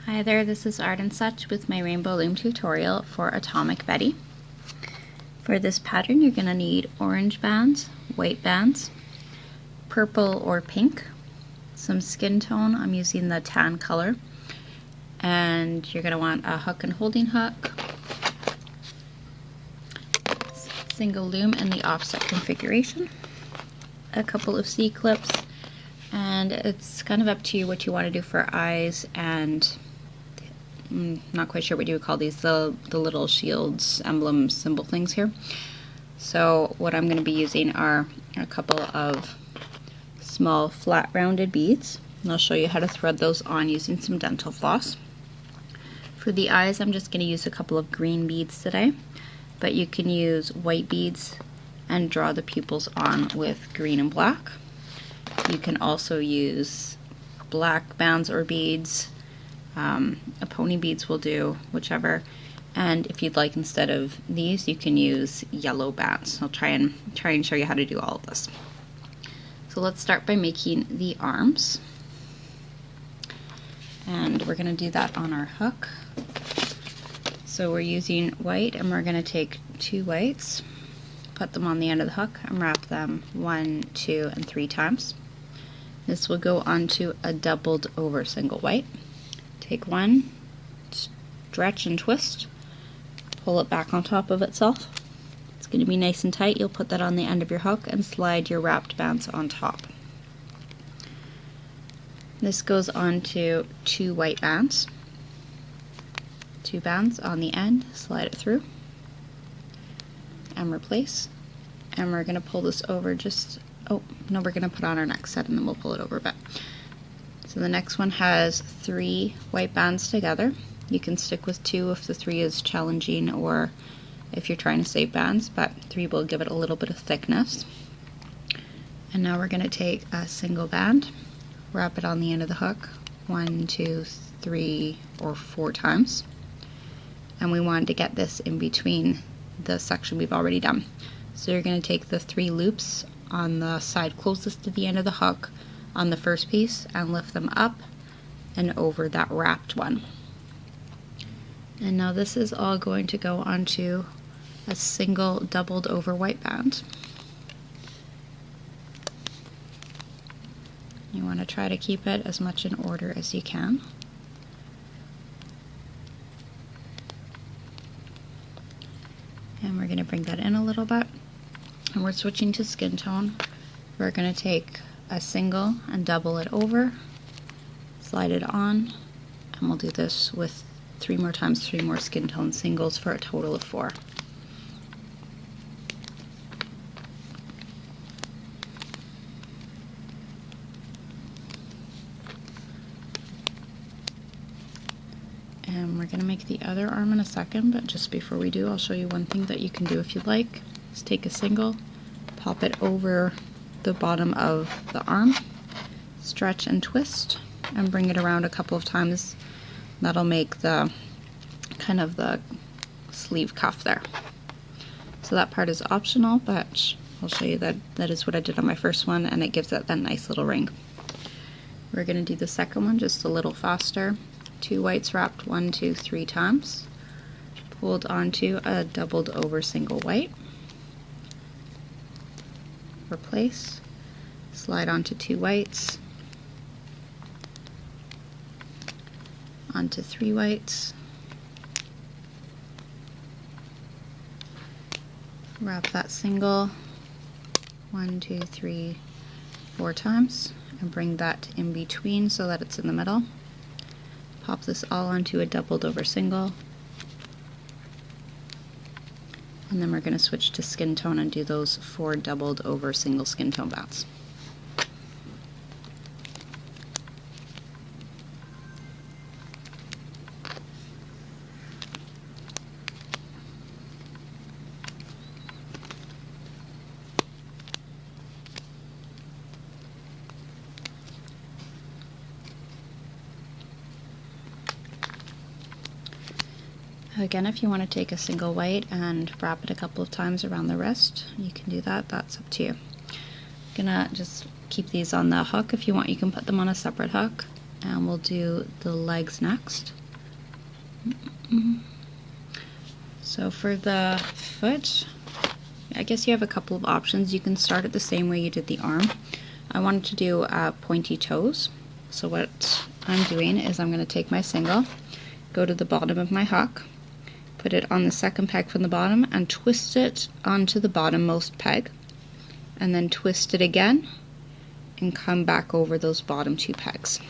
Hi there, this is Art and Such with my Rainbow Loom tutorial for Atomic Betty. For this pattern you're going to need orange bands, white bands, purple or pink, some skin tone, I'm using the tan color, and you're going to want a hook and holding hook, single loom in the offset configuration, a couple of C-clips, and it's kind of up to you what you want to do for eyes and I'm not quite sure what you would call these, the little shields, emblems, symbol things here. So what I'm going to be using are a couple of small flat rounded beads, and I'll show you how to thread those on using some dental floss. For the eyes I'm just going to use a couple of green beads today, but you can use white beads and draw the pupils on with green and black. You can also use black bands or beads. A pony beads will do, whichever. And if you'd like, instead of these, you can use yellow bands. I'll try and show you how to do all of this. So let's start by making the arms. And we're going to do that on our hook. So we're using white, and we're going to take 2 whites, put them on the end of the hook, and wrap them 1, 2, and 3 times. This will go onto a doubled over single white. Take one, stretch and twist, pull it back on top of itself. It's going to be nice and tight. You'll put that on the end of your hook and slide your wrapped bands on top. This goes onto 2 white bands. 2 bands on the end, slide it through, and replace. And we're going to pull this over just, oh, no, we're going to put on our next set and then we'll pull it over a bit. So the next one has 3 white bands together. You can stick with 2 if the 3 is challenging or if you're trying to save bands, but 3 will give it a little bit of thickness. And now we're going to take a single band, wrap it on the end of the hook 1, 2, 3, or 4 times. And we wanted to get this in between the section we've already done. So you're going to take the 3 loops on the side closest to the end of the hook on the first piece and lift them up and over that wrapped one. And now this is all going to go onto a single doubled over white band. You want to try to keep it as much in order as you can. And we're going to bring that in a little bit. And we're switching to skin tone. We're going to take a single and double it over, slide it on, and we'll do this with 3 more times, 3 more skin tone singles for a total of 4. And we're going to make the other arm in a second, but just before we do, I'll show you one thing that you can do if you'd like. Just take a single, pop it over the bottom of the arm, stretch and twist, and bring it around a couple of times. That'll make the kind of the sleeve cuff there. So that part is optional, but I'll show you that is what I did on my first one, and it gives it that nice little ring. We're going to do the second one just a little faster. 2 whites wrapped 1, 2, 3 times, pulled onto a doubled over single white, replace, slide onto 2 whites, onto 3 whites, wrap that single 1, 2, 3, 4 times, and bring that in between so that it's in the middle. Pop this all onto a doubled over single, and then we're going to switch to skin tone and do those 4 doubled over single skin tone bands. Again, if you want to take a single white and wrap it a couple of times around the wrist, you can do that. That's up to you. I'm gonna just keep these on the hook. If you want, you can put them on a separate hook And we'll do the legs next. So for the foot, I guess you have a couple of options. You can start it the same way you did the arm. I wanted to do pointy toes. So what I'm doing is I'm going to take my single, go to the bottom of my hook, put it on the second peg from the bottom and twist it onto the bottommost peg, and then twist it again and come back over those bottom two pegs.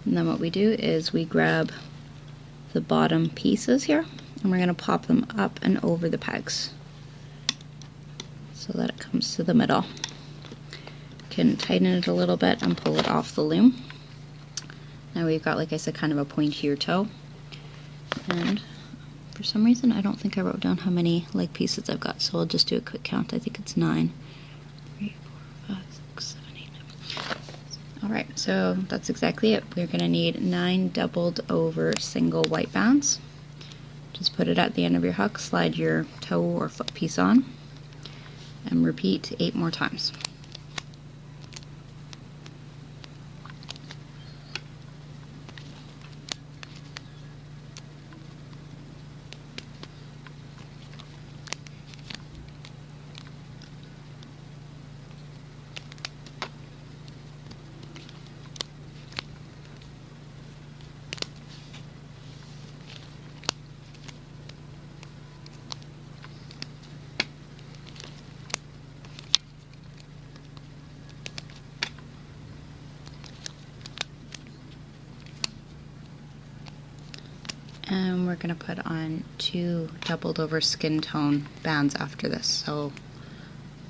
And then what we do is we grab the bottom pieces here and we're going to pop them up and over the pegs so that it comes to the middle. Can tighten it a little bit and pull it off the loom. Now we've got, like I said, kind of a pointier toe. And for some reason I don't think I wrote down how many leg pieces I've got, so I'll just do a quick count. I think it's 9. 3, 4, 5, 6, 7, 8, 9. Alright, so that's exactly it. We're going to need 9 doubled over single white bands. Just put it at the end of your hook, slide your toe or foot piece on, and repeat 8 more times. And we're going to put on 2 doubled over skin tone bands after this. So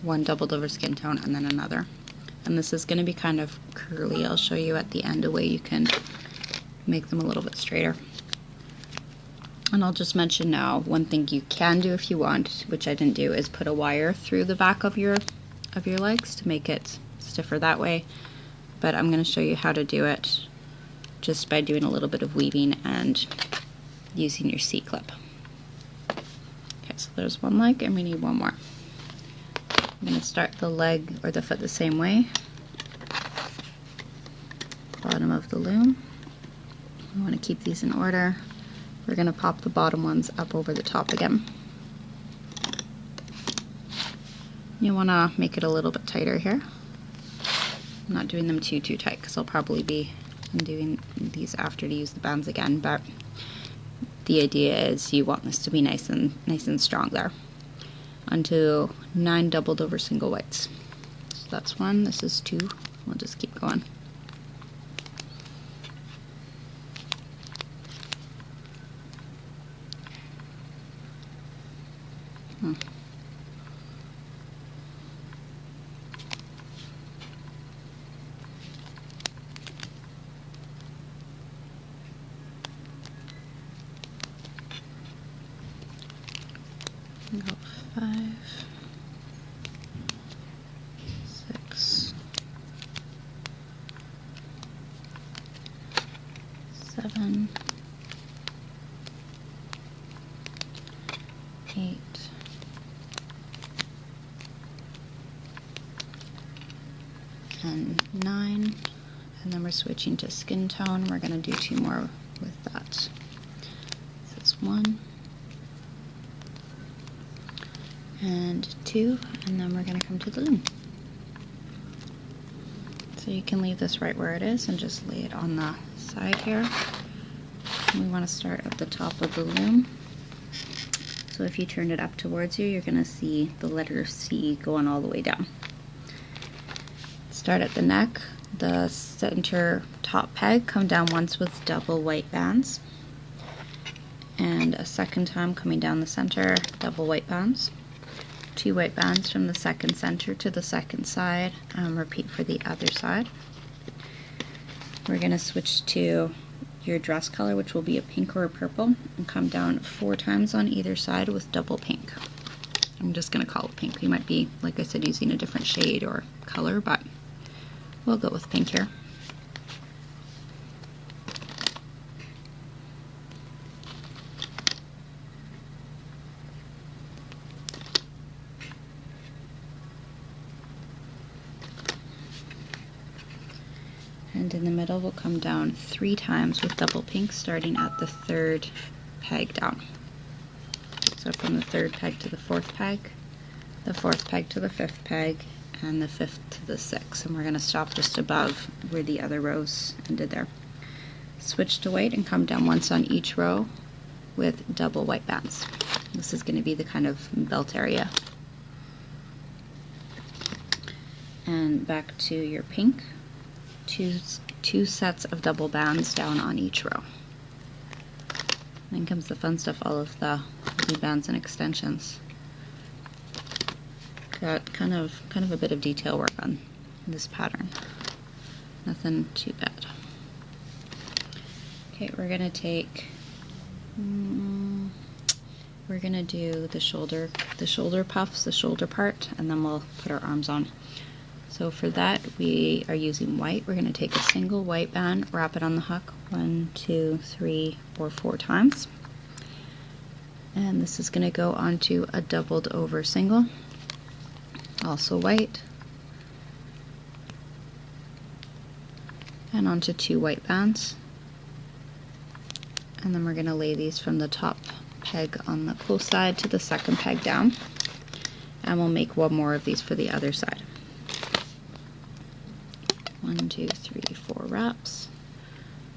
1 doubled over skin tone and then another. And this is going to be kind of curly. I'll show you at the end a way you can make them a little bit straighter. And I'll just mention now, one thing you can do if you want, which I didn't do, is put a wire through the back of your legs to make it stiffer that way. But I'm going to show you how to do it just by doing a little bit of weaving and using your C-clip. Okay, so there's one leg and we need one more. I'm going to start the leg or the foot the same way. Bottom of the loom. We want to keep these in order. We're going to pop the bottom ones up over the top again. You want to make it a little bit tighter here. I'm not doing them too tight because I'll probably be undoing these after to use the bands again, but the idea is you want this to be nice and strong there. Onto 9 doubled over single whites. So that's 1, this is 2. We'll just keep going. Go 5, 6, 7, 8, 9, and then we're switching to skin tone. We're going to do 2 more with that. This is 1 and 2, and then we're going to come to the loom. So you can leave this right where it is and just lay it on the side here. And we want to start at the top of the loom. So if you turn it up towards you, you're going to see the letter C going all the way down. Start at the neck, the center top peg, come down once with double white bands, and a second time coming down the center, double white bands. 2 white bands from the second center to the second side. Repeat for the other side. We're going to switch to your dress color, which will be a pink or a purple, and come down 4 times on either side with double pink. I'm just going to call it pink. You might be, like I said, using a different shade or color, but we'll go with pink here. And in the middle we'll come down 3 times with double pink, starting at the 3rd peg down. So from the 3rd peg to the 4th peg, the 4th peg to the 5th peg, and the 5th to the 6th. And we're going to stop just above where the other rows ended there. Switch to white and come down once on each row with double white bands. This is going to be the kind of belt area. And back to your pink, two sets of double bands down on each row. Then comes the fun stuff, all of the bands and extensions. Got kind of a bit of detail work on this pattern. Nothing too bad. Okay, we're gonna take. We're gonna do the shoulder puffs, the shoulder part, and then we'll put our arms on. So for that, we are using white. We're gonna take a single white band, wrap it on the hook 1, 2, 3, or 4 times. And this is gonna go onto a doubled over single, also white, and onto 2 white bands. And then we're gonna lay these from the top peg on the close side to the 2nd peg down. And we'll make 1 more of these for the other side. 1, 2, 3, 4 wraps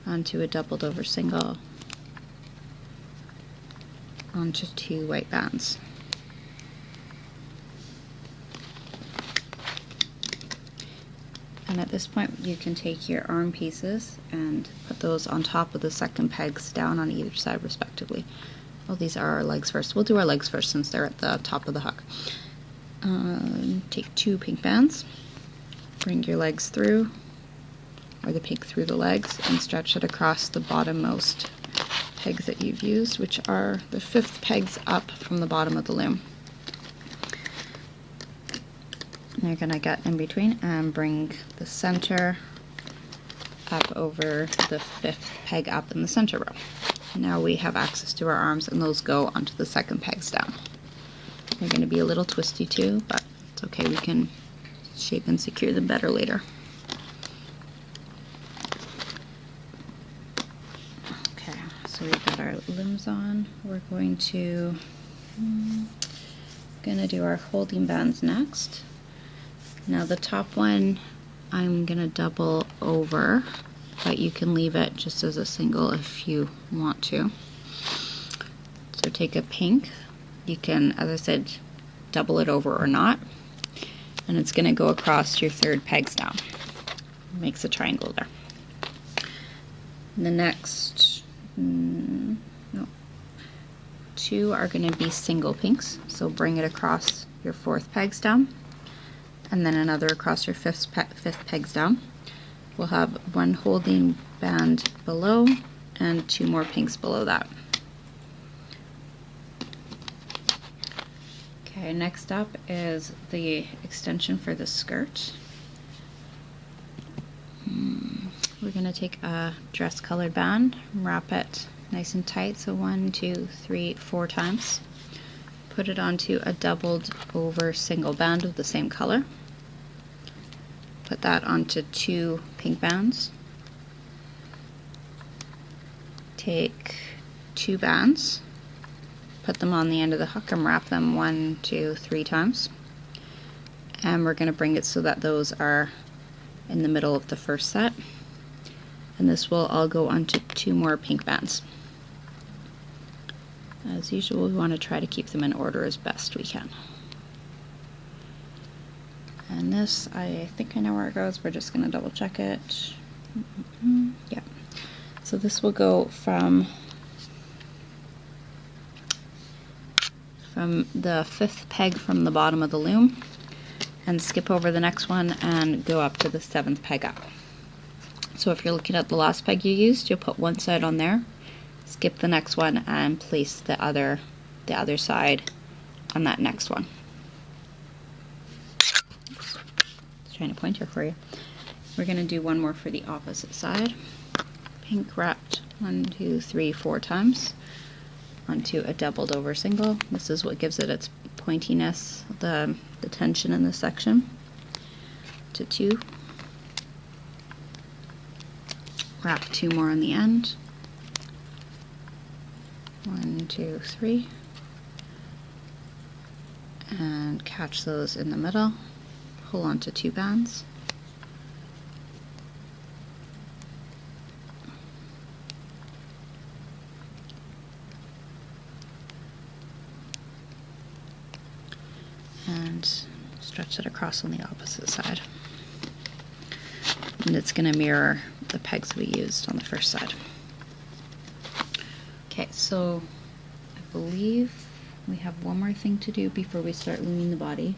onto a doubled over single, onto 2 white bands. And at this point you can take your arm pieces and put those on top of the 2nd pegs down on either side respectively. Oh, these are our legs first. We'll do our legs first since they're at the top of the hook. Take 2 pink bands, bring your legs through, or the pink through the legs, and stretch it across the bottommost pegs that you've used, which are the 5th pegs up from the bottom of the loom. And you're going to get in between and bring the center up over the 5th peg up in the center row. Now we have access to our arms, and those go onto the 2nd pegs down. They're going to be a little twisty too, but it's okay, we can shape and secure them better later. Okay, so we've got our looms on. We're going to do our holding bands next. Now the top one I'm gonna double over, but you can leave it just as a single if you want to. So take a pink, you can, as I said, double it over or not, and it's gonna go across your 3rd pegs down. It makes a triangle there. The next 2 are gonna be single pinks, so bring it across your 4th pegs down, and then another across your 5th pegs down. We'll have 1 holding band below and 2 more pinks below that. Okay, next up is the extension for the skirt. We're going to take a dress colored band, wrap it nice and tight, so 1, 2, 3, 4 times. Put it onto a doubled over single band of the same color. Put that onto 2 pink bands. Take 2 bands, put them on the end of the hook and wrap them 1, 2, 3 times. And we're going to bring it so that those are in the middle of the first set. And this will all go onto 2 more pink bands. As usual, we want to try to keep them in order as best we can. And this, I think I know where it goes. We're just going to double check it. Yeah. So this will go from the 5th peg from the bottom of the loom and skip over the next one and go up to the 7th peg up. So if you're looking at the last peg you used, you'll put one side on there, skip the next one, and place the other side on that next one. Trying to point here for you. We're going to do 1 more for the opposite side. Pink wrapped 1, 2, 3, 4 times onto a doubled over single. This is what gives it its pointiness, the tension in this section. To 2. wrap 2 more on the end. 1, 2, 3. And catch those in the middle. Pull onto 2 bands. And stretch it across on the opposite side. And it's going to mirror the pegs we used on the first side. Okay, so I believe we have one more thing to do before we start looming the body,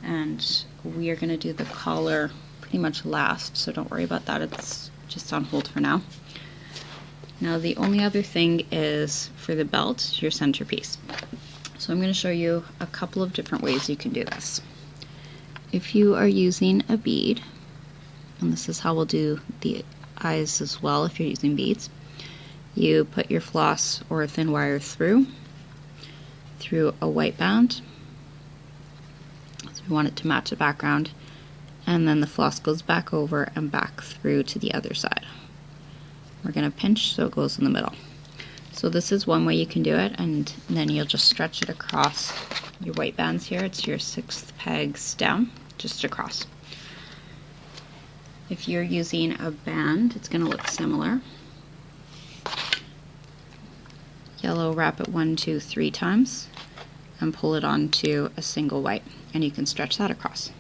and we are going to do the collar pretty much last, so don't worry about that, it's just on hold for now. Now the only other thing is for the belt, your centerpiece. So I'm going to show you a couple of different ways you can do this. If you are using a bead, and this is how we'll do the eyes as well if you're using beads, you put your floss or a thin wire through a white band. So we want it to match the background, and then the floss goes back over and back through to the other side. We're going to pinch so it goes in the middle. So this is one way you can do it, and then you'll just stretch it across your white bands here. It's your 6th pegs down, just across. If you're using a band, it's going to look similar. Yellow, wrap it 1, 2, 3 times and pull it onto a single white, and you can stretch that across.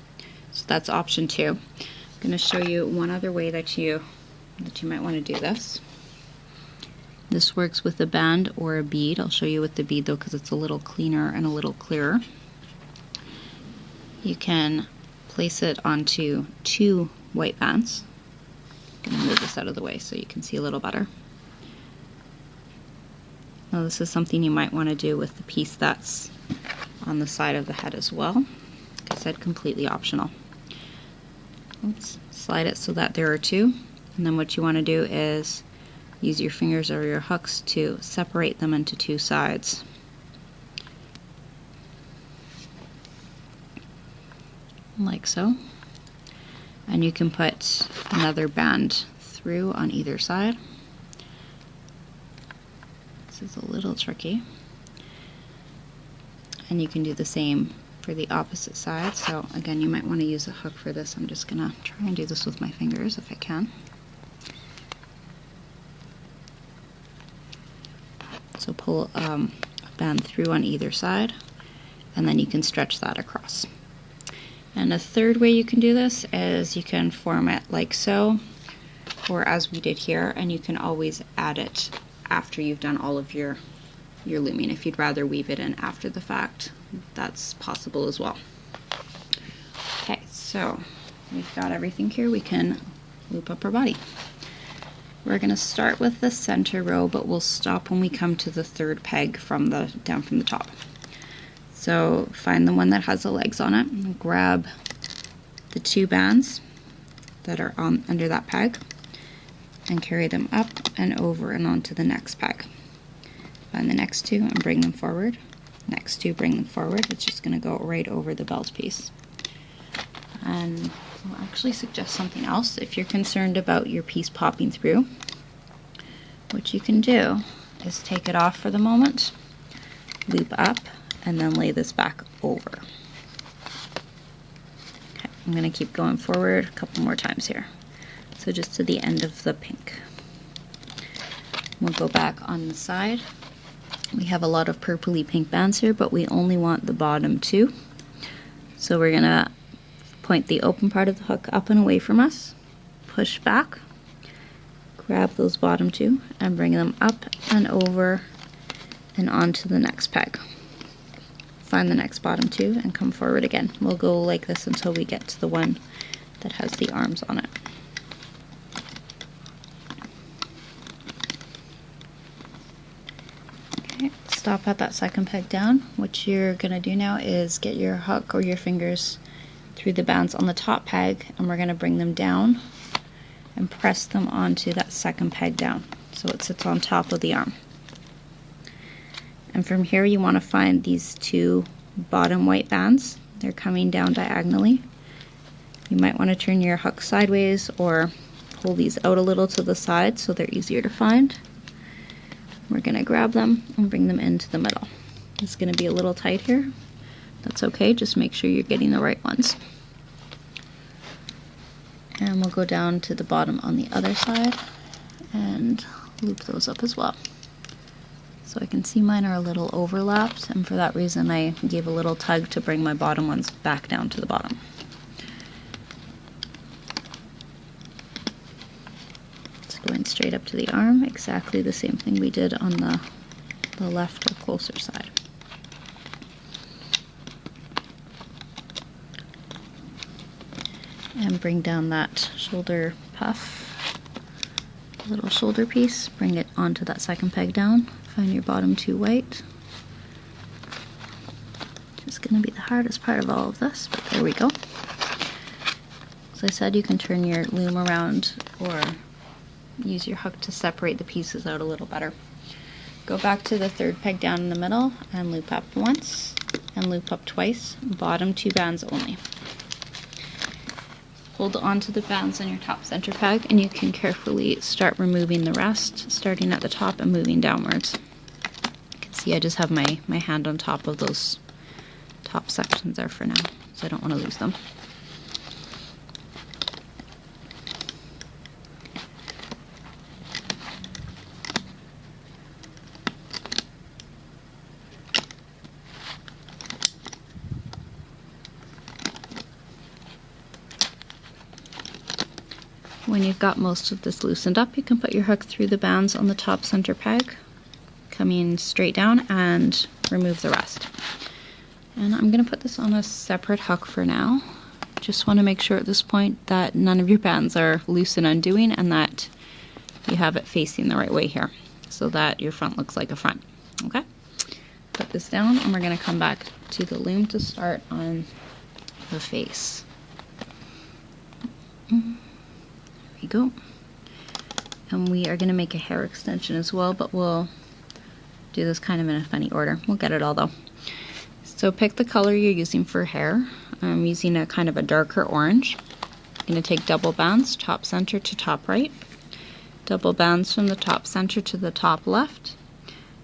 So that's option 2. I'm going to show you one other way that you might want to do this. This works with a band or a bead. I'll show you with the bead though, because it's a little cleaner and a little clearer. You can place it onto 2 white bands. I'm going to move this out of the way so you can see a little better. Now this is something you might want to do with the piece that's on the side of the head as well. Like I said, completely optional. Oops. Slide it so that there are 2, and then what you want to do is use your fingers or your hooks to separate them into 2 sides. Like so. And you can put another band through on either side. This is a little tricky. And you can do the same for the opposite side. So again, you might want to use a hook for this. I'm just going to try and do this with my fingers if I can. So pull a band through on either side, and then you can stretch that across. And a third way you can do this is you can form it like so, or as we did here, and you can always add it after you've done all of your looming. If you'd rather weave it in after the fact, that's possible as well. Okay, so we've got everything here. We can loop up our body. We're going to start with the center row, but we'll stop when we come to the 3rd peg from down from the top. So find the one that has the legs on it, and grab the 2 bands that are under that peg and carry them up and over and onto the next peg. Find the next 2 and bring them forward. Next 2, bring them forward. It's just going to go right over the belt piece. And I'll actually suggest something else. If you're concerned about your piece popping through, what you can do is take it off for the moment, loop up, and then lay this back over. Okay, I'm going to keep going forward a couple more times here. So just to the end of the pink. We'll go back on the side. We have a lot of purpley pink bands here, but we only want the bottom 2. So we're going to point the open part of the hook up and away from us, push back, grab those bottom 2 and bring them up and over and onto the next peg. Find the next bottom 2 and come forward again. We'll go like this until we get to the one that has the arms on it. Okay, stop at that 2nd peg down. What you're going to do now is get your hook or your fingers through the bands on the top peg, and we're going to bring them down and press them onto that 2nd peg down so it sits on top of the arm. And from here you want to find these 2 bottom white bands. They're coming down diagonally. You might want to turn your hook sideways or pull these out a little to the side so they're easier to find. We're going to grab them and bring them into the middle. It's going to be a little tight here. That's okay, just make sure you're getting the right ones. And we'll go down to the bottom on the other side and loop those up as well. So I can see mine are a little overlapped, and for that reason I gave a little tug to bring my bottom ones back down to the bottom. It's going straight up to the arm, exactly the same thing we did on the left or closer side. And bring down that shoulder puff, little shoulder piece, bring it onto that second peg down, find your bottom 2 white. It's going to be the hardest part of all of this, but there we go. As I said, you can turn your loom around or use your hook to separate the pieces out a little better. Go back to the 3rd peg down in the middle and loop up once and loop up twice, bottom 2 bands only. Hold onto the bands on your top center peg and you can carefully start removing the rest, starting at the top and moving downwards. You can see I just have my hand on top of those top sections there for now, so I don't want to lose them. When you've got most of this loosened up, you can put your hook through the bands on the top center peg, coming straight down, and remove the rest. And I'm going to put this on a separate hook for now. Just want to make sure at this point that none of your bands are loose and undoing and that you have it facing the right way here so that your front looks like a front. Okay? Put this down and we're going to come back to the loom to start on the face. Go. And we are going to make a hair extension as well, but we'll do this kind of in a funny order. We'll get it all though. So pick the color you're using for hair. I'm using a kind of a darker orange. I'm going to take double bands, top center to top right, double bands from the top center to the top left,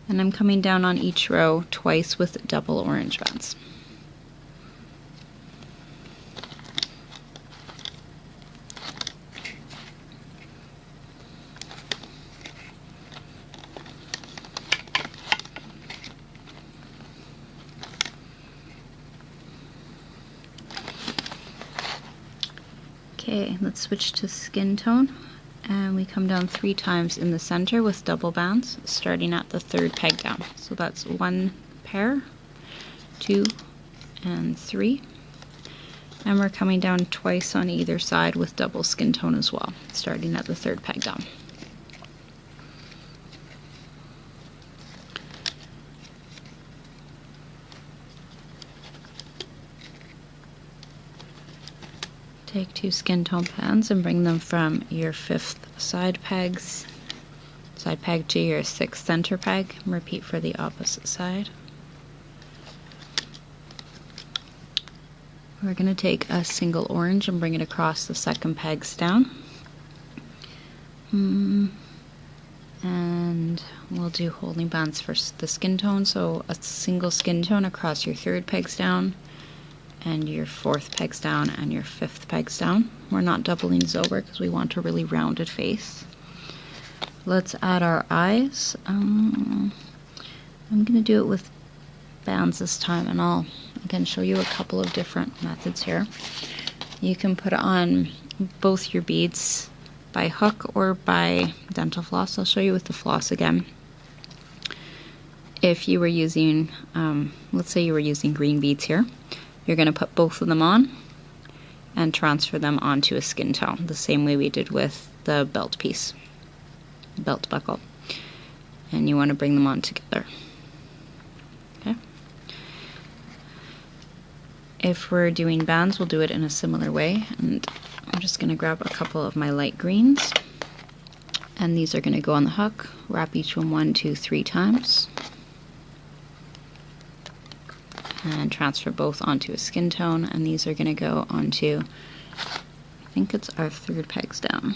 and I'm coming down on each row twice with double orange bands. Okay, let's switch to skin tone, and we come down 3 times in the center with double bands, starting at the 3rd peg down. So that's 1 pair, 2, and 3. And we're coming down twice on either side with double skin tone as well, starting at the 3rd peg down. Take 2 skin tone pans and bring them from your 5th side peg to your 6th center peg, and repeat for the opposite side. We're going to take a single orange and bring it across the 2nd pegs down. And we'll do holding bands for the skin tone, so a single skin tone across your 3rd pegs down, and your 4th pegs down, and your 5th pegs down. We're not doubling these over because we want a really rounded face. Let's add our eyes. I'm going to do it with bands this time, and I'll again show you a couple of different methods here. You can put on both your beads by hook or by dental floss. I'll show you with the floss again. If you were using, let's say you were using green beads here, you're going to put both of them on and transfer them onto a skin tone, the same way we did with the belt piece, belt buckle. And you want to bring them on together. Okay. If we're doing bands, we'll do it in a similar way. And I'm just going to grab a couple of my light greens, and these are going to go on the hook. Wrap each one 1, 2, 3 times. And transfer both onto a skin tone, and these are going to go onto, I think it's our 3rd pegs down.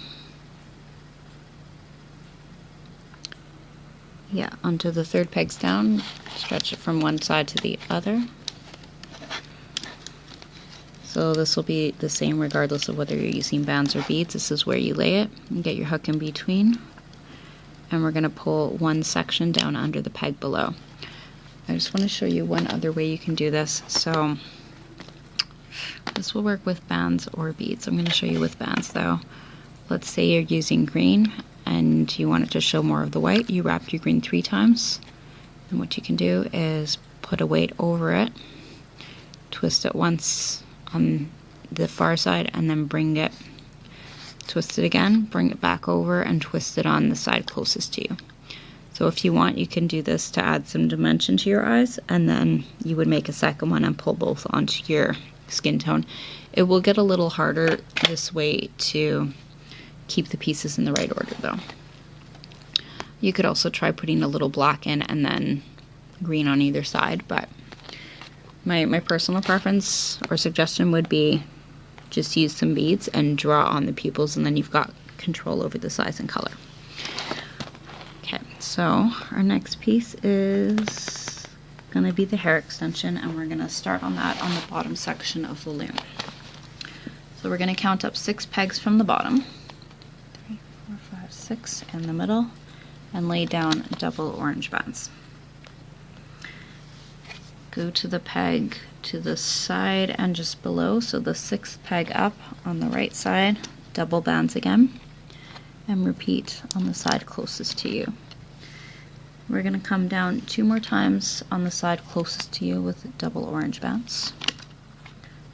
Yeah, onto the third pegs down, stretch it from one side to the other. So this will be the same regardless of whether you're using bands or beads. This is where you lay it and get your hook in between. And we're going to pull one section down under the peg below. I just want to show you one other way you can do this. So this will work with bands or beads. I'm going to show you with bands though. Let's say you're using green and you want it to show more of the white. You wrap your green 3 times. And what you can do is put a weight over it, twist it once on the far side, and then bring it, twist it again, bring it back over, and twist it on the side closest to you. So if you want, you can do this to add some dimension to your eyes, and then you would make a second one and pull both onto your skin tone. It will get a little harder this way to keep the pieces in the right order though. You could also try putting a little black in and then green on either side, but my personal preference or suggestion would be just use some beads and draw on the pupils, and then you've got control over the size and color. Okay, so our next piece is going to be the hair extension, and we're going to start on that on the bottom section of the loom. So we're going to count up 6 pegs from the bottom, 3, 4, 5, 6 in the middle, and lay down double orange bands. Go to the peg to the side and just below, so the 6th peg up on the right side, double bands again, and repeat on the side closest to you. We're going to come down 2 more times on the side closest to you with double orange bands.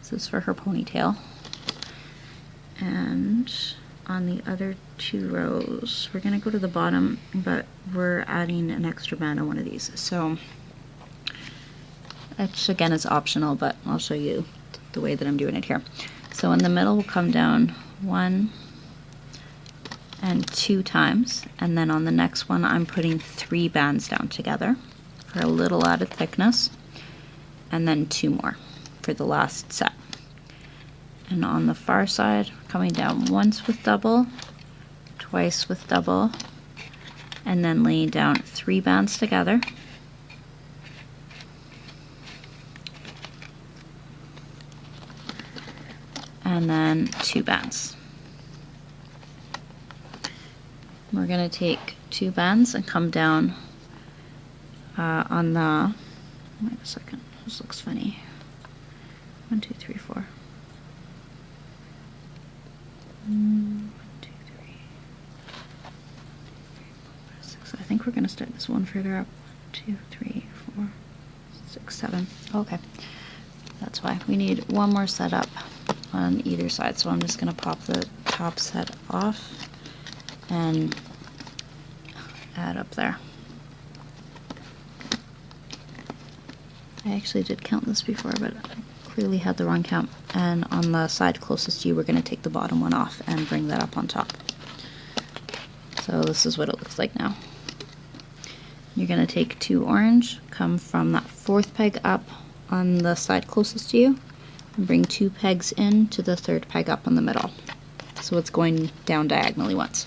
This is for her ponytail. And on the other 2 rows, we're going to go to the bottom, but we're adding an extra band on one of these. So which again is optional, but I'll show you the way that I'm doing it here. So in the middle we'll come down 1 and 2 times, and then on the next one I'm putting 3 bands down together for a little added thickness, and then 2 more for the last set. And on the far side, coming down once with double, twice with double, and then laying down 3 bands together. And then 2 bands. We're going to take 2 bands and come down on the, wait a second, this looks funny. 1, 2, 3, 4. 1, 2, 3, 6. I think we're going to start this one further up. 1, 2, 3, 4, 6, 7. Okay, that's why. We need one more set up on either side, so I'm just going to pop the top set off and add up there. I actually did count this before, but I clearly had the wrong count. And on the side closest to you, we're going to take the bottom one off and bring that up on top. So this is what it looks like now. You're going to take 2 orange, come from that 4th peg up on the side closest to you, and bring 2 pegs in to the 3rd peg up in the middle. So it's going down diagonally once.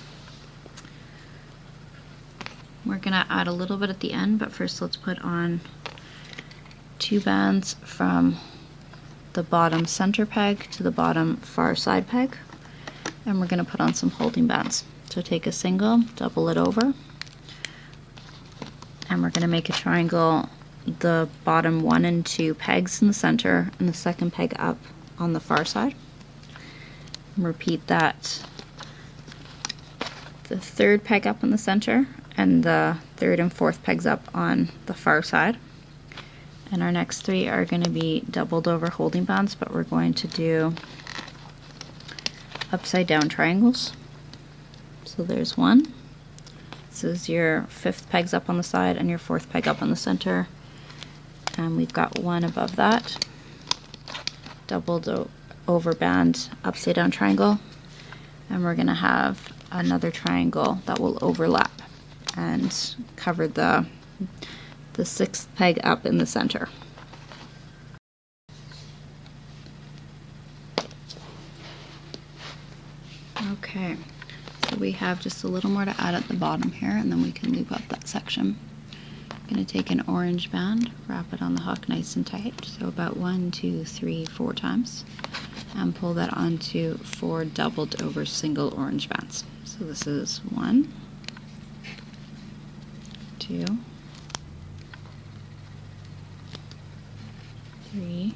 We're going to add a little bit at the end, but first let's put on 2 bands from the bottom center peg to the bottom far side peg, and we're going to put on some holding bands. So take a single, double it over, and we're going to make a triangle, the bottom 1 and 2 pegs in the center and the 2nd peg up on the far side. And repeat that, the 3rd peg up in the center and the 3rd and 4th pegs up on the far side. And our next 3 are going to be doubled over holding bands, but we're going to do upside down triangles. So there's one. This is your 5th pegs up on the side and your 4th peg up on the center. And we've got one above that. Doubled over band, upside down triangle. And we're going to have another triangle that will overlap and cover the 6th peg up in the center. Okay, So we have just a little more to add at the bottom here, and then we can loop up that section. I'm going to take an orange band, wrap it on the hook nice and tight, so about 1, 2, 3, 4 times, and pull that onto 4 doubled over single orange bands. So this is 1, 2, 3,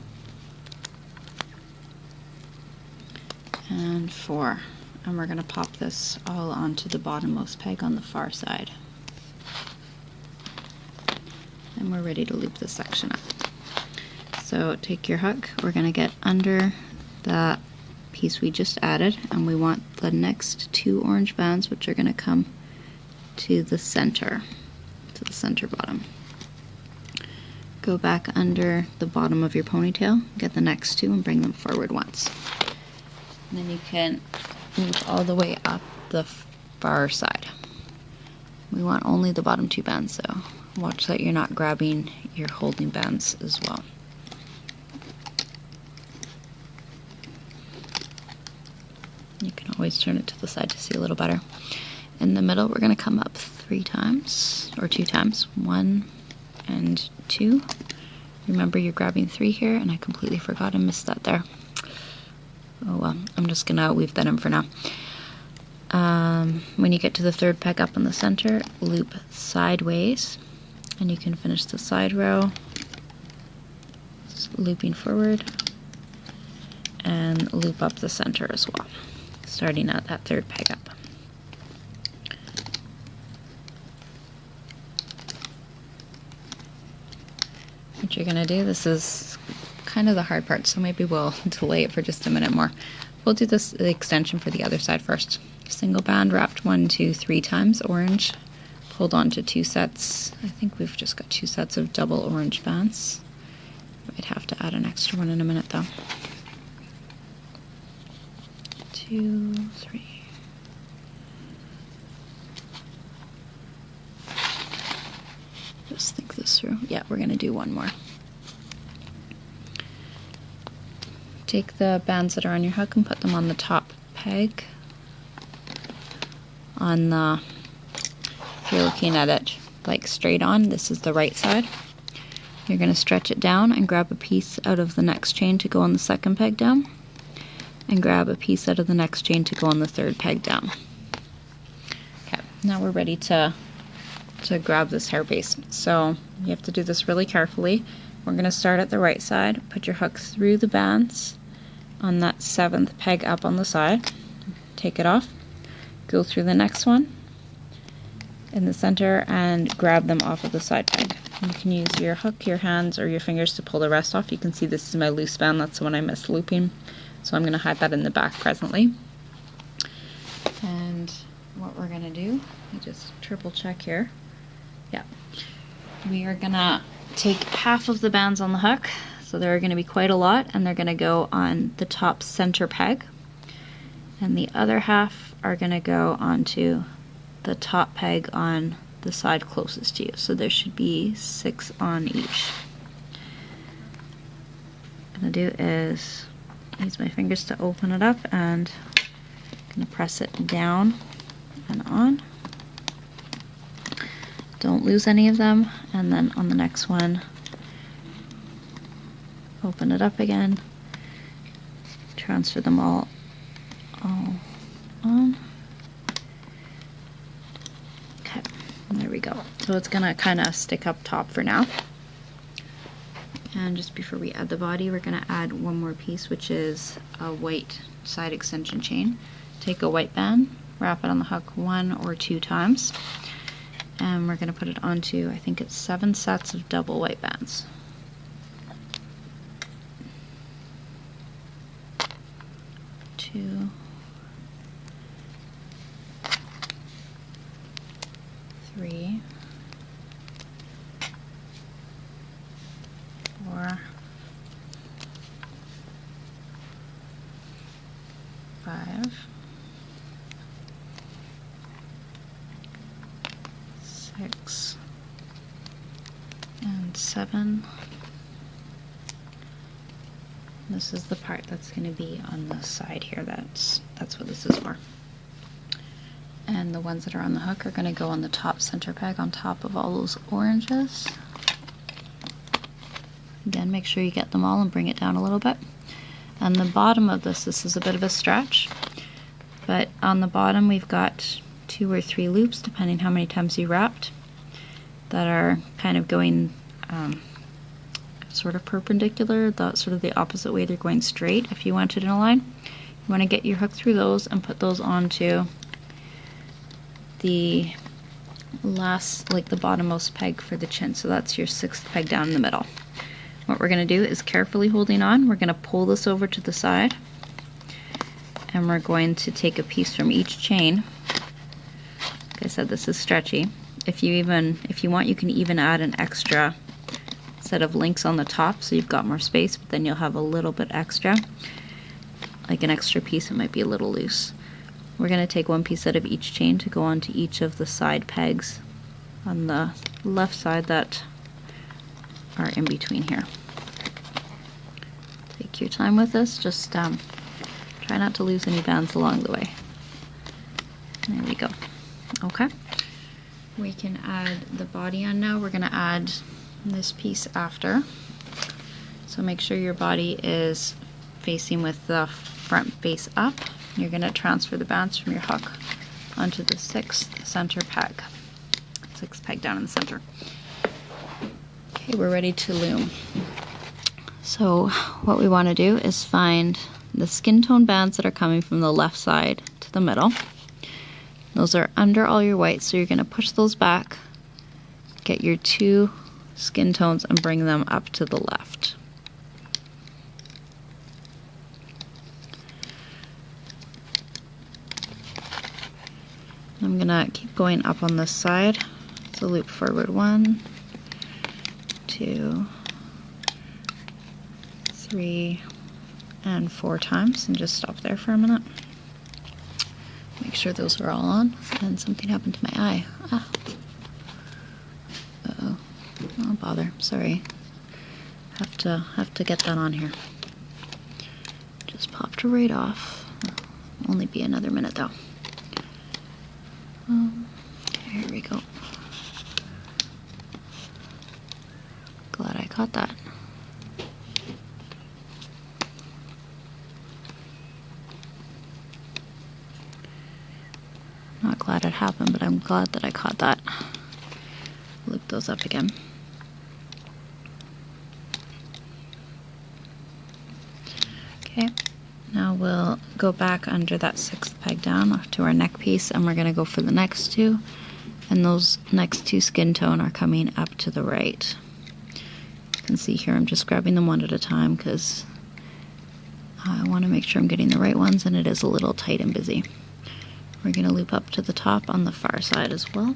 and 4. And we're going to pop this all onto the bottommost peg on the far side. And we're ready to loop this section up. So take your hook, we're going to get under the piece we just added, and we want the next 2 orange bands, which are going to come to the center bottom. Go back under the bottom of your ponytail, get the next 2 and bring them forward once. And then you can move all the way up the far side. We want only the bottom 2 bands though. Watch that you're not grabbing your holding bands as well. You can always turn it to the side to see a little better. In the middle, we're going to come up 3 times, or 2 times. 1 and 2. Remember, you're grabbing 3 here, and I completely forgot and missed that there. Oh well, I'm just going to weave that in for now. When you get to the 3rd peg up in the center, loop sideways, and you can finish the side row, just looping forward, and loop up the center as well, starting at that 3rd peg up. What you're going to do, this is kind of the hard part, so maybe we'll delay it for just a minute more. We'll do the extension for the other side first. Single band wrapped 1, 2, 3 times orange, pulled onto 2 sets. I think we've just got 2 sets of double orange bands. Might have to add an extra one in a minute though. 2, 3. Just think this through. Yeah, we're going to do one more. Take the bands that are on your hook and put them on the top peg. On the, if you're looking at it like straight on, this is the right side. You're going to stretch it down and grab a piece out of the next chain to go on the 2nd peg down, and grab a piece out of the next chain to go on the 3rd peg down. Okay, now we're ready to grab this hair base. So you have to do this really carefully. We're going to start at the right side, put your hook through the bands on that 7th peg up on the side, take it off, go through the next one in the center and grab them off of the side peg. You can use your hook, your hands, or your fingers to pull the rest off. You can see this is my loose band, that's the one I missed looping, so I'm going to hide that in the back presently. And what we're going to do, I just triple check here. Yeah, we are going to take half of the bands on the hook, so there are going to be quite a lot, and they're going to go on the top center peg, and the other half are going to go onto the top peg on the side closest to you. So there should be 6 on each. What I'm going to do is use my fingers to open it up, and I'm going to press it down and on. Don't lose any of them, and then on the next one, open it up again, transfer them all on. Okay, there we go. So it's gonna kind of stick up top for now. And just before we add the body, we're gonna add one more piece, which is a white side extension chain. Take a white band, wrap it on the hook 1 or 2 times, and we're gonna put it onto, I think it's 7 sets of double white bands. 2, 3, 4, 5, 6, and 7. This is the part that's going to be on the side here. That's what this is for. And the ones that are on the hook are going to go on the top center peg on top of all those oranges. Again, make sure you get them all and bring it down a little bit. And the bottom of this is a bit of a stretch, but on the bottom we've got 2 or 3 loops, depending how many times you wrapped, that are kind of going sort of perpendicular, sort of the opposite way they're going straight if you want it in a line. You want to get your hook through those and put those onto the last, like the bottommost peg for the chin, so that's your 6th peg down in the middle. What we're going to do is, carefully holding on, we're going to pull this over to the side, and we're going to take a piece from each chain. Like I said, this is stretchy. If you want, you can even add an extra set of links on the top so you've got more space, but then you'll have a little bit extra, like an extra piece. It might be a little loose. We're going to take one piece out of each chain to go onto each of the side pegs on the left side that are in between here. Take your time with this, just try not to lose any bands along the way. There we go. Okay, we can add the body on now. We're going to add this piece after, so make sure your body is facing with the front face up. You're going to transfer the bands from your hook onto the 6th center peg, 6th peg down in the center. Okay, we're ready to loom. So what we want to do is find the skin tone bands that are coming from the left side to the middle. Those are under all your whites, so you're going to push those back, get your 2 skin tones and bring them up to the left. I'm going to keep going up on this side, so loop forward 1, 2, 3, and 4 times, and just stop there for a minute. Make sure those are all on. And something happened to my eye. Ah. Uh-oh. Oh, bother. Sorry. Have to get that on here. Just popped right off. Only be another minute though. Okay, here we go. Glad I caught that. Not glad it happened, but I'm glad that I caught that. Loop those up again. Okay, now we'll go back under that 6th peg down to our neck piece, and we're going to go for the next 2, and those next 2 skin tone are coming up to the right. You can see here I'm just grabbing them one at a time because I want to make sure I'm getting the right ones, and it is a little tight and busy. We're going to loop up to the top on the far side as well.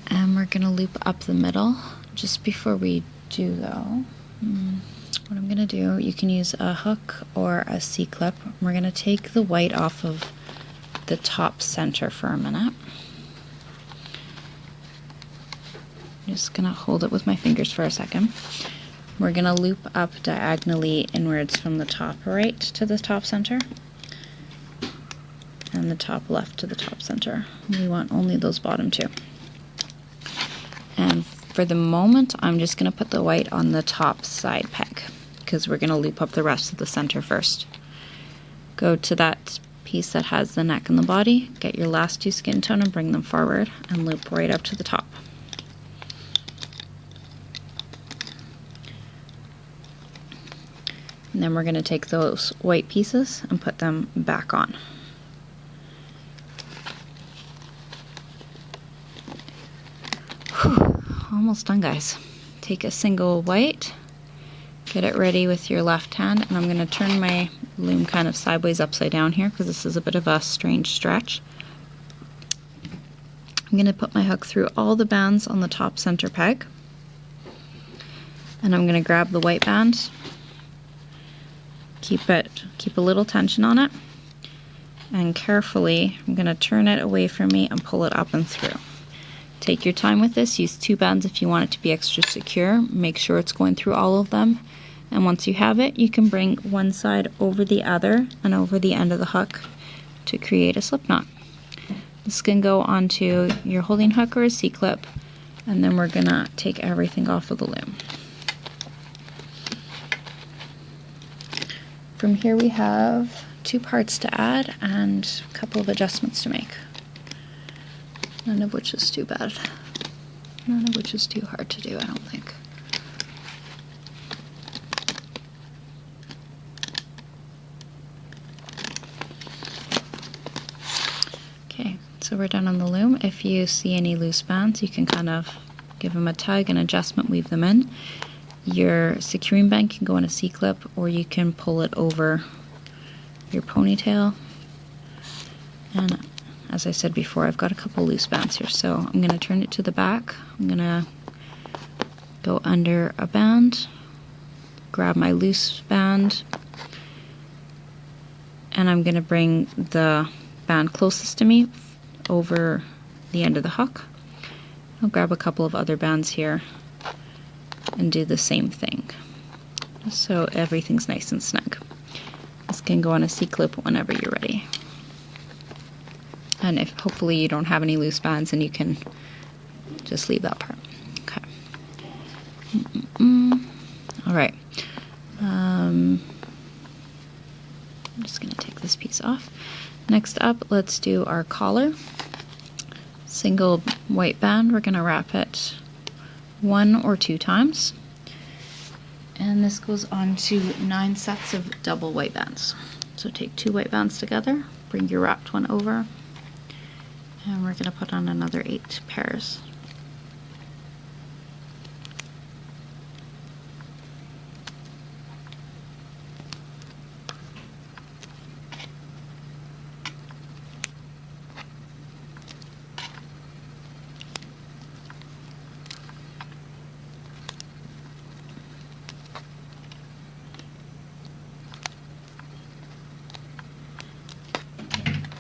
And we're going to loop up the middle. Just before we do though, what I'm going to do, you can use a hook or a C-clip. We're going to take the white off of the top center for a minute. I'm just going to hold it with my fingers for a second. We're going to loop up diagonally inwards from the top right to the top center and the top left to the top center. We want only those bottom 2. And for the moment, I'm just going to put the white on the top side peg because we're going to loop up the rest of the center first. Go to that piece that has the neck and the body, get your last 2 skin tone and bring them forward and loop right up to the top. And then we're going to take those white pieces and put them back on. Whew, almost done, guys. Take a single white, get it ready with your left hand, and I'm going to turn my loom kind of sideways upside down here because this is a bit of a strange stretch. I'm going to put my hook through all the bands on the top center peg, and I'm going to grab the white band. Keep a little tension on it, and carefully I'm going to turn it away from me and pull it up and through. Take your time with this. Use 2 bands if you want it to be extra secure. Make sure it's going through all of them. And once you have it, you can bring one side over the other and over the end of the hook to create a slip knot. This can go onto your holding hook or a C-clip, and then we're gonna take everything off of the loom. From here we have 2 parts to add and a couple of adjustments to make. None of which is too bad. None of which is too hard to do, I don't think. Okay, so we're done on the loom. If you see any loose bands, you can kind of give them a tug and adjustment, weave them in. Your securing band can go on a C-clip, or you can pull it over your ponytail. And as I said before, I've got a couple loose bands here, so I'm going to turn it to the back. I'm going to go under a band, grab my loose band, and I'm going to bring the band closest to me over the end of the hook. I'll grab a couple of other bands here and do the same thing, so everything's nice and snug. This can go on a C-clip whenever you're ready. And if hopefully you don't have any loose bands, and you can just leave that part. Okay. All right. I'm just going to take this piece off. Next up, let's do our collar. Single white band. We're going to wrap it 1 or 2 times. And this goes on to 9 sets of double white bands. So take 2 white bands together, bring your wrapped one over, and we're going to put on another 8 pairs.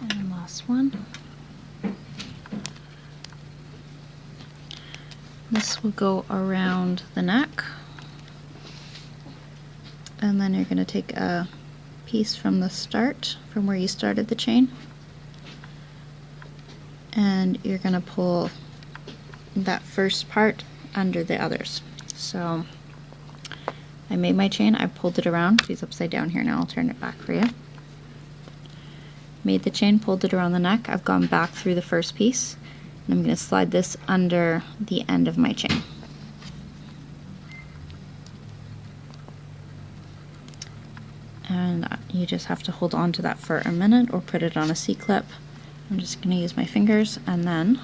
And last one. This will go around the neck, and then you're going to take a piece from the start, from where you started the chain, and you're going to pull that first part under the others. So I made my chain, I pulled it around. She's upside down here now, I'll turn it back for you. Made the chain, pulled it around the neck. I've gone back through the first piece. I'm going to slide this under the end of my chain. And you just have to hold on to that for a minute or put it on a C-clip. I'm just going to use my fingers, and then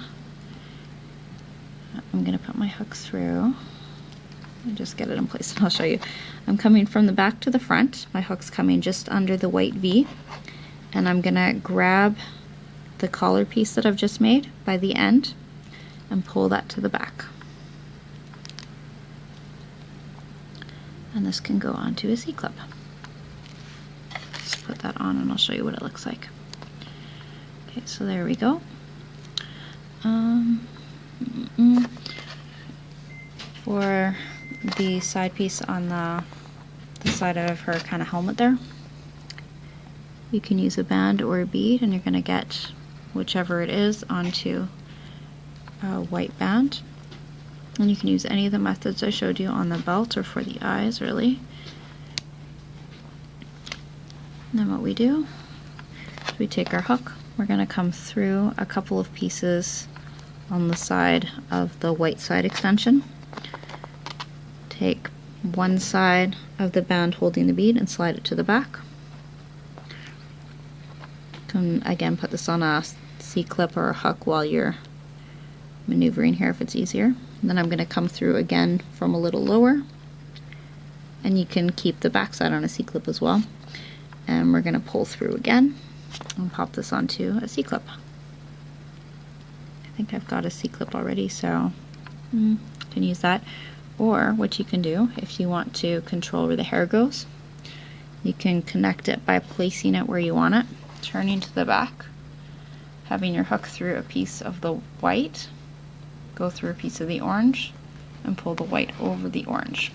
I'm going to put my hook through and just get it in place, and I'll show you. I'm coming from the back to the front. My hook's coming just under the white V, and I'm going to grab the collar piece that I've just made by the end and pull that to the back. And this can go onto a C-clip. Just put that on and I'll show you what it looks like. Okay, so there we go. For the side piece on the side of her kind of helmet there, you can use a band or a bead, and you're going to get whichever it is onto a white band. And you can use any of the methods I showed you on the belt or for the eyes, really. And then what we do is we take our hook. We're going to come through a couple of pieces on the side of the white side extension. Take one side of the band holding the bead and slide it to the back. Can again put this on a C-clip or a hook while you're maneuvering here if it's easier. And then I'm going to come through again from a little lower, and you can keep the back side on a C-clip as well. And we're going to pull through again and pop this onto a C-clip. I think I've got a C-clip already, so you can use that. Or what you can do, if you want to control where the hair goes, you can connect it by placing it where you want it, turning to the back, having your hook through a piece of the white, go through a piece of the orange and pull the white over the orange.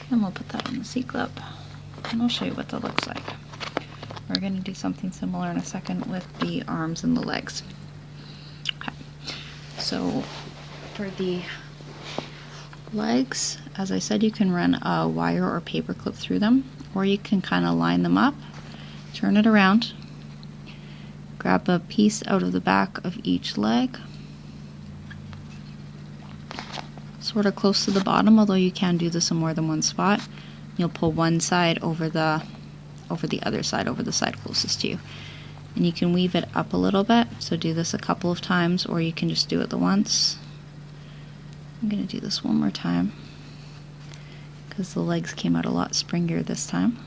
And we'll put that in the C-clip, and I'll show you what that looks like. We're going to do something similar in a second with the arms and the legs. Okay, so for the legs, as I said, you can run a wire or paper clip through them, or you can kind of line them up, turn it around, grab a piece out of the back of each leg, sort of close to the bottom, although you can do this in more than one spot. You'll pull one side over the other side, over the side closest to you. And you can weave it up a little bit, so do this a couple of times, or you can just do it the once. I'm going to do this one more time because the legs came out a lot springier this time.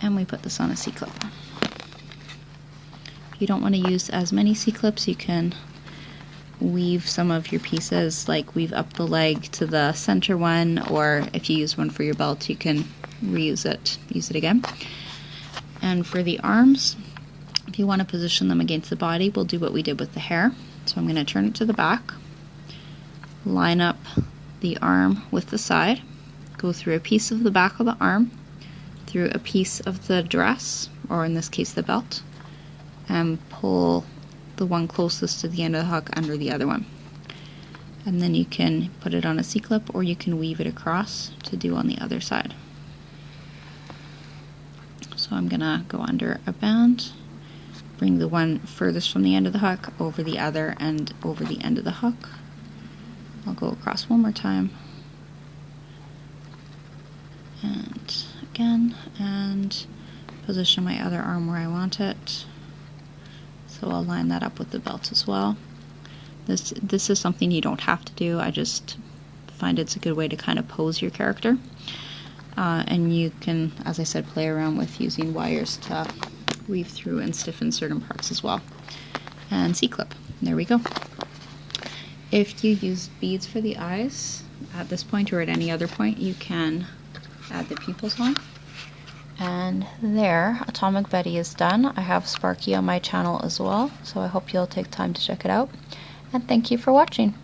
And we put this on a C-clip. If you don't want to use as many C-clips, you can weave some of your pieces, like weave up the leg to the center one, or if you use one for your belt, you can reuse it, use it again. And for the arms, if you want to position them against the body, we'll do what we did with the hair. So I'm going to turn it to the back, line up the arm with the side, go through a piece of the back of the arm, through a piece of the dress, or in this case the belt, and pull the one closest to the end of the hook under the other one. And then you can put it on a C-clip, or you can weave it across to do on the other side. So I'm gonna go under a band, bring the one furthest from the end of the hook over the other and over the end of the hook. I'll go across one more time, and again, and position my other arm where I want it. So I'll line that up with the belt as well. This is something you don't have to do. I just find it's a good way to kind of pose your character. And you can, as I said, play around with using wires to weave through and stiffen certain parts as well. And C-clip. There we go. If you use beads for the eyes at this point or at any other point, you can add the pupils on. And there, Atomic Betty is done. I have Sparky on my channel as well, so I hope you'll take time to check it out. And thank you for watching.